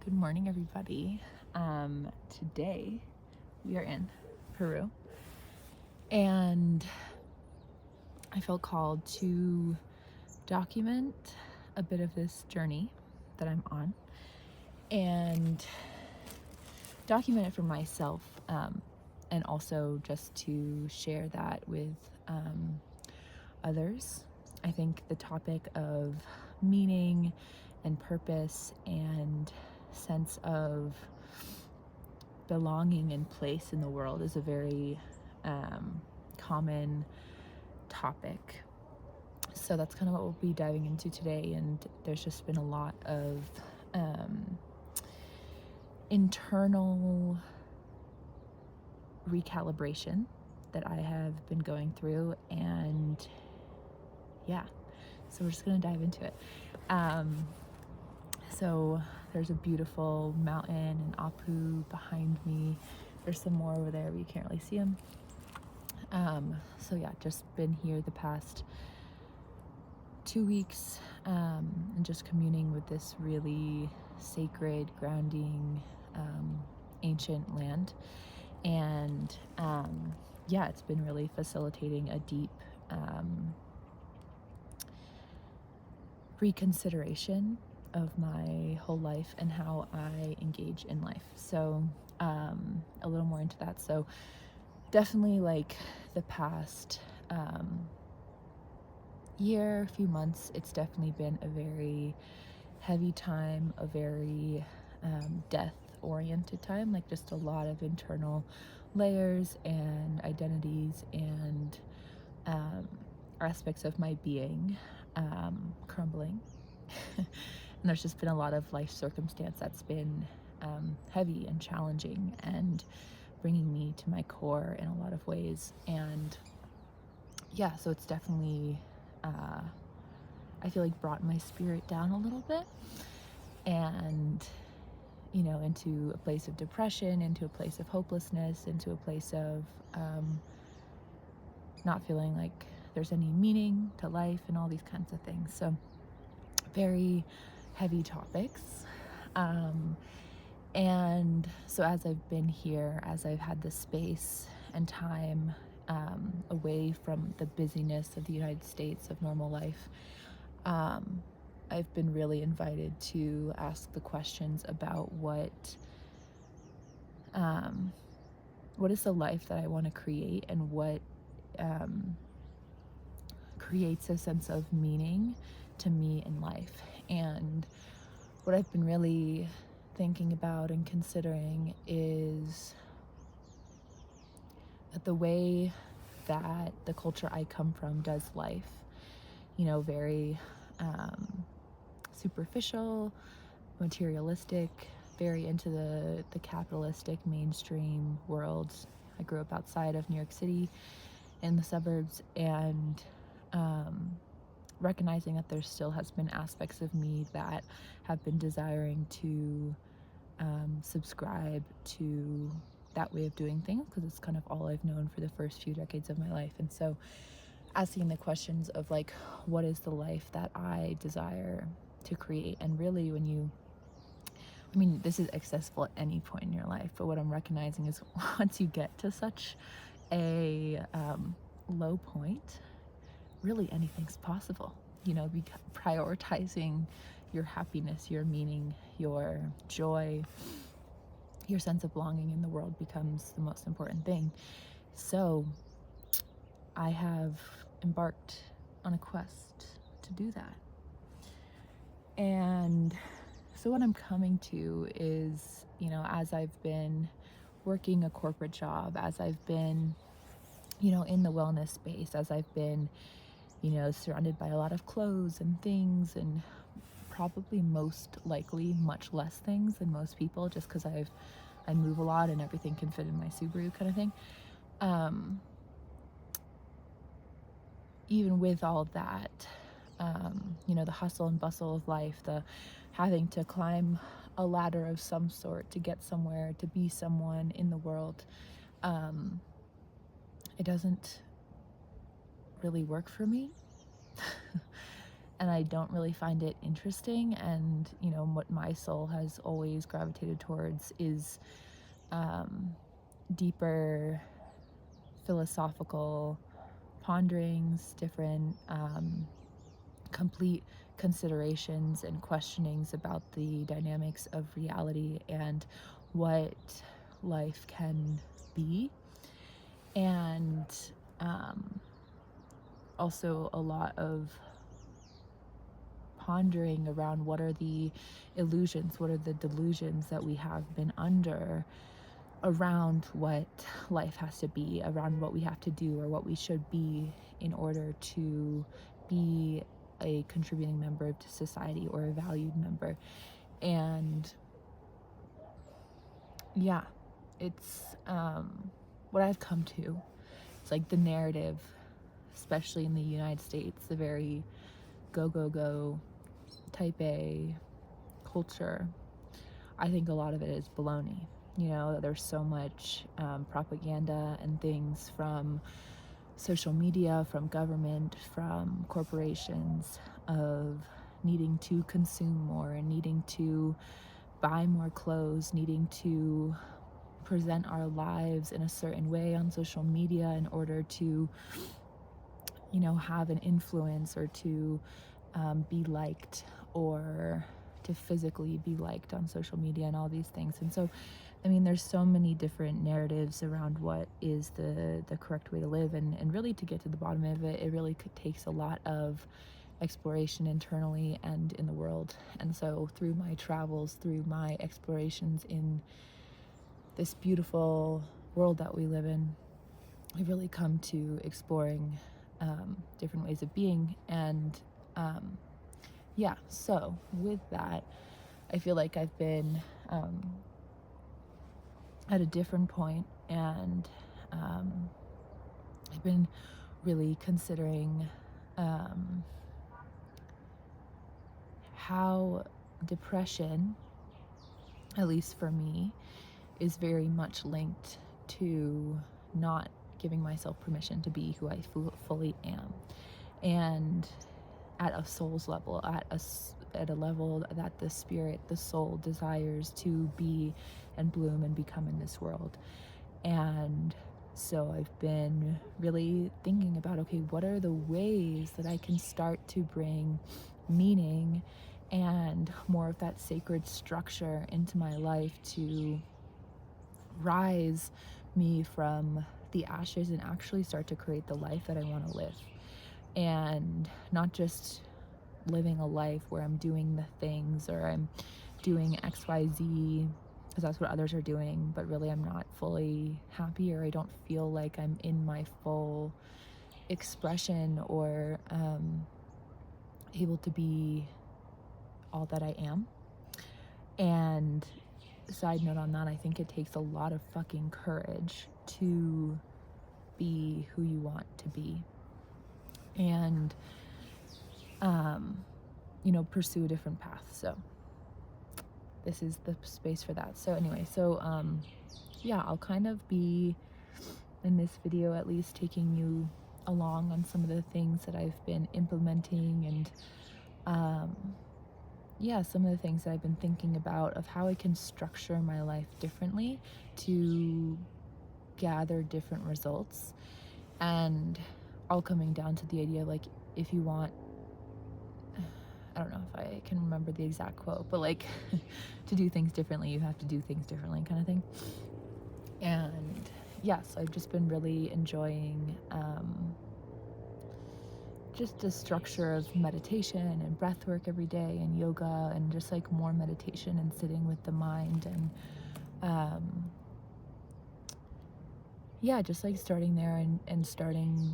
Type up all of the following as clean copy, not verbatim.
Good morning, everybody. Today we are in Peru, and I felt called to document a bit of this journey that I'm on and document it for myself, and also just to share that with others. I think the topic of meaning and purpose and sense of belonging and place in the world is a very common topic. So that's kind of what we'll be diving into today. And there's just been a lot of internal recalibration that I have been going through. And yeah, so we're just going to dive into it. So there's a beautiful mountain in Apu behind me. There's some more over there, but you can't really see them. So yeah, just been here the past 2 weeks, and just communing with this really sacred, grounding, ancient land. And yeah, it's been really facilitating a deep reconsideration of my whole life and how I engage in life. So a little more into that. So definitely like the past year, few months, it's definitely been a very heavy time, a very death oriented time, like just a lot of internal layers and identities and aspects of my being crumbling. And there's just been a lot of life circumstance that's been heavy and challenging and bringing me to my core in a lot of ways. And yeah, so it's definitely I feel like brought my spirit down a little bit, and into a place of depression, into a place of hopelessness, into a place of not feeling like there's any meaning to life and all these kinds of things. So very heavy topics. And so as I've been here, as I've had the space and time away from the busyness of the United States, of normal life, I've been really invited to ask the questions about what is the life that I want to create, and what creates a sense of meaning to me in life. And what I've been really thinking about and considering is that the way that the culture I come from does life, very superficial, materialistic, very into the capitalistic mainstream world. I grew up outside of New York City in the suburbs, and recognizing that there still has been aspects of me that have been desiring to subscribe to that way of doing things, because it's kind of all I've known for the first few decades of my life. And so asking the questions of like, what is the life that I desire to create? And really, this is accessible at any point in your life, but what I'm recognizing is once you get to such a low point, really anything's possible. Prioritizing your happiness, your meaning, your joy, your sense of belonging in the world becomes the most important thing. So I have embarked on a quest to do that. And so what I'm coming to is, as I've been working a corporate job, as I've been, in the wellness space, as I've been, surrounded by a lot of clothes and things, and probably most likely much less things than most people, just because I move a lot and everything can fit in my Subaru kind of thing. Even with all of that, the hustle and bustle of life, the having to climb a ladder of some sort to get somewhere, to be someone in the world, it doesn't really work for me. and I don't really find it interesting. And, you know, what my soul has always gravitated towards is deeper philosophical ponderings, different complete considerations and questionings about the dynamics of reality and what life can be. And also a lot of pondering around what are the illusions, what are the delusions that we have been under around what life has to be, around what we have to do or what we should be in order to be a contributing member of society or a valued member. And yeah, it's what I've come to. It's like the narrative, especially in the United States, the very go, go, go, type A culture. I think a lot of it is baloney. You know, there's so much propaganda and things from social media, from government, from corporations of needing to consume more and needing to buy more clothes, needing to present our lives in a certain way on social media in order to, you know, have an influence or to be liked or to physically be liked on social media and all these things. And so, I mean, there's so many different narratives around what is the correct way to live, and really to get to the bottom of it, it really takes a lot of exploration internally and in the world. And so through my travels, through my explorations in this beautiful world that we live in, I've really come to exploring different ways of being. And yeah, so with that, I feel like I've been at a different point, and I've been really considering how depression, at least for me, is very much linked to not giving myself permission to be who I fully am. And at a soul's level, at a level that the spirit, the soul desires to be and bloom and become in this world. And so I've been really thinking about, okay, what are the ways that I can start to bring meaning and more of that sacred structure into my life to rise me from the ashes and actually start to create the life that I want to live. And not just living a life where I'm doing the things or I'm doing XYZ because that's what others are doing, but really I'm not fully happy, or I don't feel like I'm in my full expression or able to be all that I am. And side note on that, I think it takes a lot of fucking courage to be who you want to be and you know, pursue a different path. So this is the space for that. So anyway, so yeah, I'll kind of be in this video at least taking you along on some of the things that I've been implementing, and yeah, some of the things that I've been thinking about of how I can structure my life differently to gather different results. And all coming down to the idea, like, if you want, I don't know if I can remember the exact quote, but like to do things differently, you have to do things differently, kind of thing. And yes, I've just been really enjoying just the structure of meditation and breath work every day and yoga and just like more meditation and sitting with the mind, and yeah, just like starting there and starting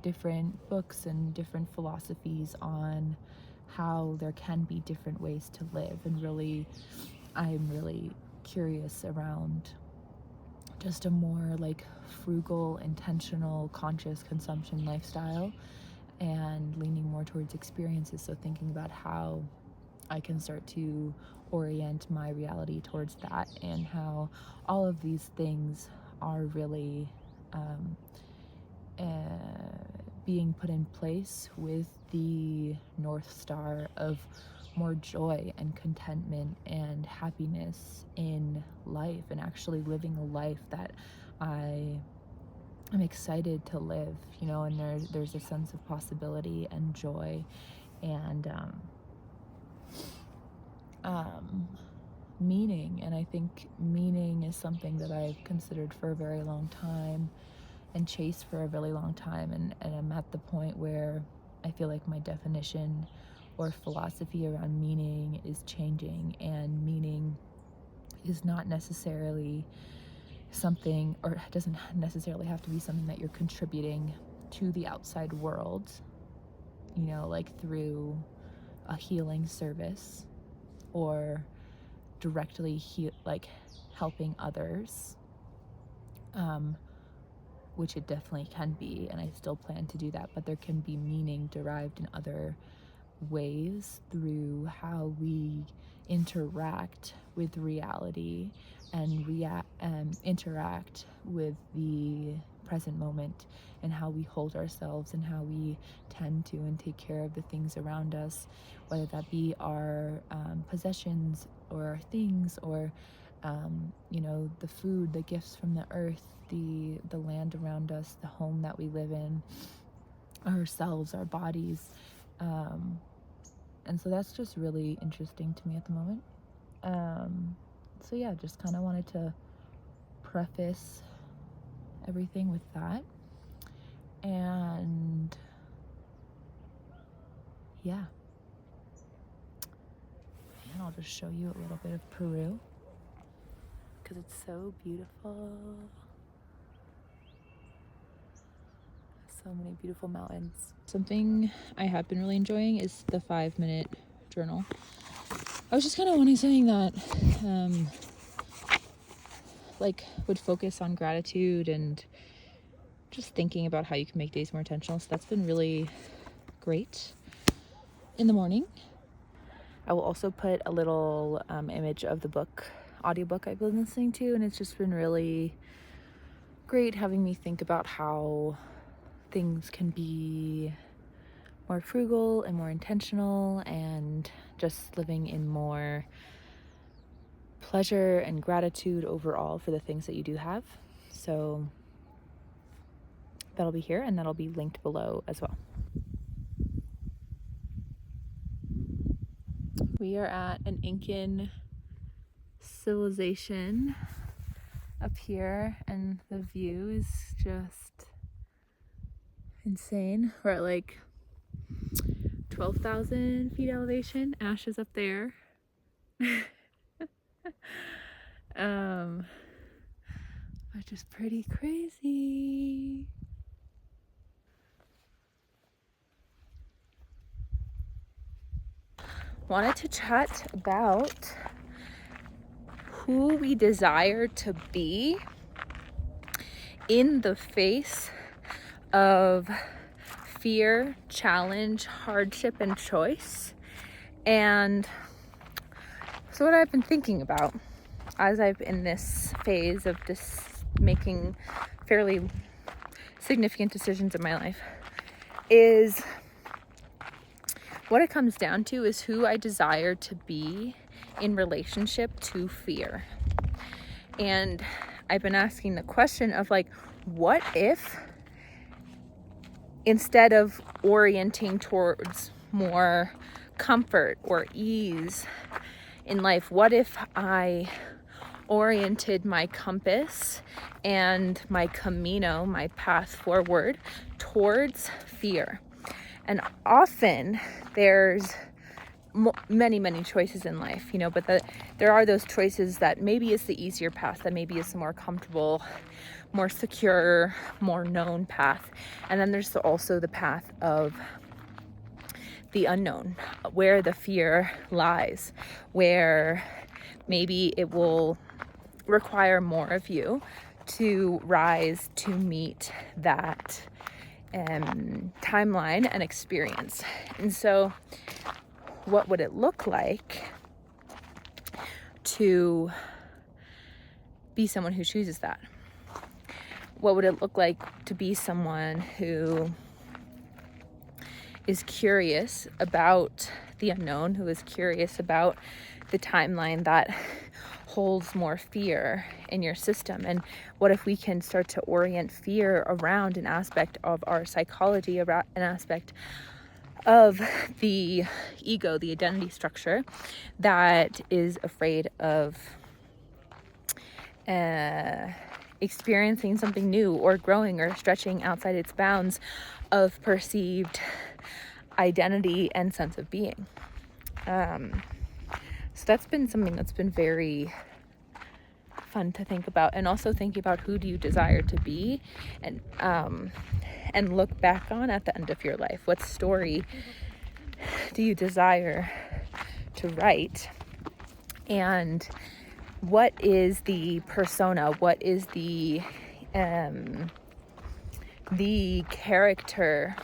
different books and different philosophies on how there can be different ways to live. And really, I'm really curious around just a more like frugal, intentional, conscious consumption lifestyle and leaning more towards experiences. So thinking about how I can start to orient my reality towards that, and how all of these things are really uh, being put in place with the North Star of more joy and contentment and happiness in life, and actually living a life that I'm excited to live, you know, and there's a sense of possibility and joy and meaning. And I think meaning is something that I've considered for a very long time and chased for a really long time, and I'm at the point where I feel like my definition or philosophy around meaning is changing, and meaning is not necessarily something, or it doesn't necessarily have to be something that you're contributing to the outside world, you know, like through a healing service or directly like helping others, which it definitely can be, and I still plan to do that, but there can be meaning derived in other ways through how we interact with reality and interact with the present moment, and how we hold ourselves and how we tend to and take care of the things around us, whether that be our possessions or our things, or you know, the food, the gifts from the earth, the land around us, the home that we live in, ourselves, our bodies. And so that's just really interesting to me at the moment. So yeah, just kind of wanted to preface everything with that. And yeah, and I'll just show you a little bit of Peru because it's so beautiful. So many beautiful mountains. Something I have been really enjoying is the 5-minute journal. I was just kind of wanting something that like would focus on gratitude and just thinking about how you can make days more intentional. So that's been really great in the morning. I will also put a little image of the audiobook I've been listening to, and it's just been really great having me think about how things can be more frugal and more intentional, and just living in more pleasure and gratitude overall for the things that you do have. So that'll be here, and that'll be linked below as well. We are at an Incan civilization up here, and the view is just insane. We're at like 12,000 feet elevation. Ash is up there. Which is pretty crazy. Wanted to chat about who we desire to be in the face of fear, challenge, hardship, and choice. And so what I've been thinking about as I've in this phase of just making fairly significant decisions in my life is what it comes down to is who I desire to be in relationship to fear. And I've been asking the question of like, what if instead of orienting towards more comfort or ease in life, what if I oriented my compass and my camino, my path forward, towards fear? And often there's many choices in life, you know, but there are those choices that maybe is the easier path, that maybe is the more comfortable, more secure, more known path. And then there's also the path of the unknown, where the fear lies, where maybe it will require more of you to rise to meet that timeline and experience. And so what would it look like to be someone who chooses that? What would it look like to be someone who is curious about the unknown, who is curious about the timeline that holds more fear in your system. And what if we can start to orient fear around an aspect of our psychology, around an aspect of the ego, the identity structure that is afraid of experiencing something new or growing or stretching outside its bounds of perceived identity and sense of being. So that's been something that's been very fun to think about, and also thinking about who do you desire to be, and look back on at the end of your life. What story do you desire to write? And what is the persona? What is the character,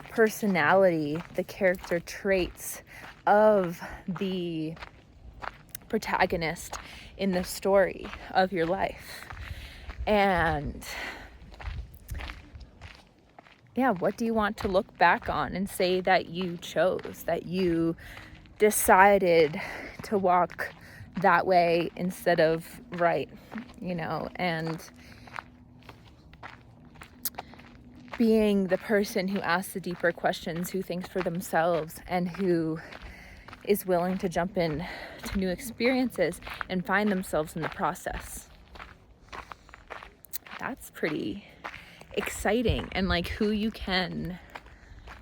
personality, the character traits of the protagonist in the story of your life? And yeah, what do you want to look back on and say that you chose, that you decided to walk that way instead of right, and being the person who asks the deeper questions, who thinks for themselves, and who is willing to jump in to new experiences and find themselves in the process. That's pretty exciting, and like who you can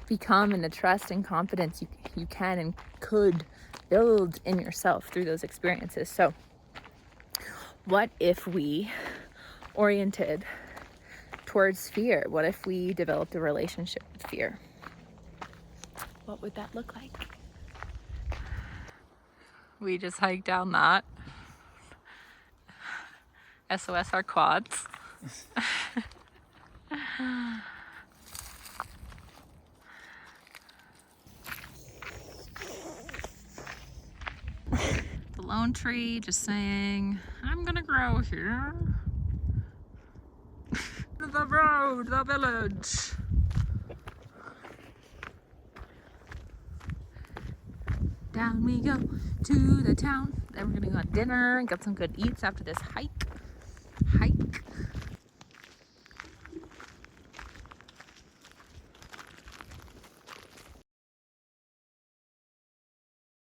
become, and the trust and confidence you can and could build in yourself through those experiences. So what if we oriented towards fear? What if we developed a relationship with fear? What would that look like? We just hiked down that. SOS our quads. The lone tree just saying, I'm gonna grow here. The road, the village. Down we go to the town. Then we're gonna go have dinner and get some good eats after this hike.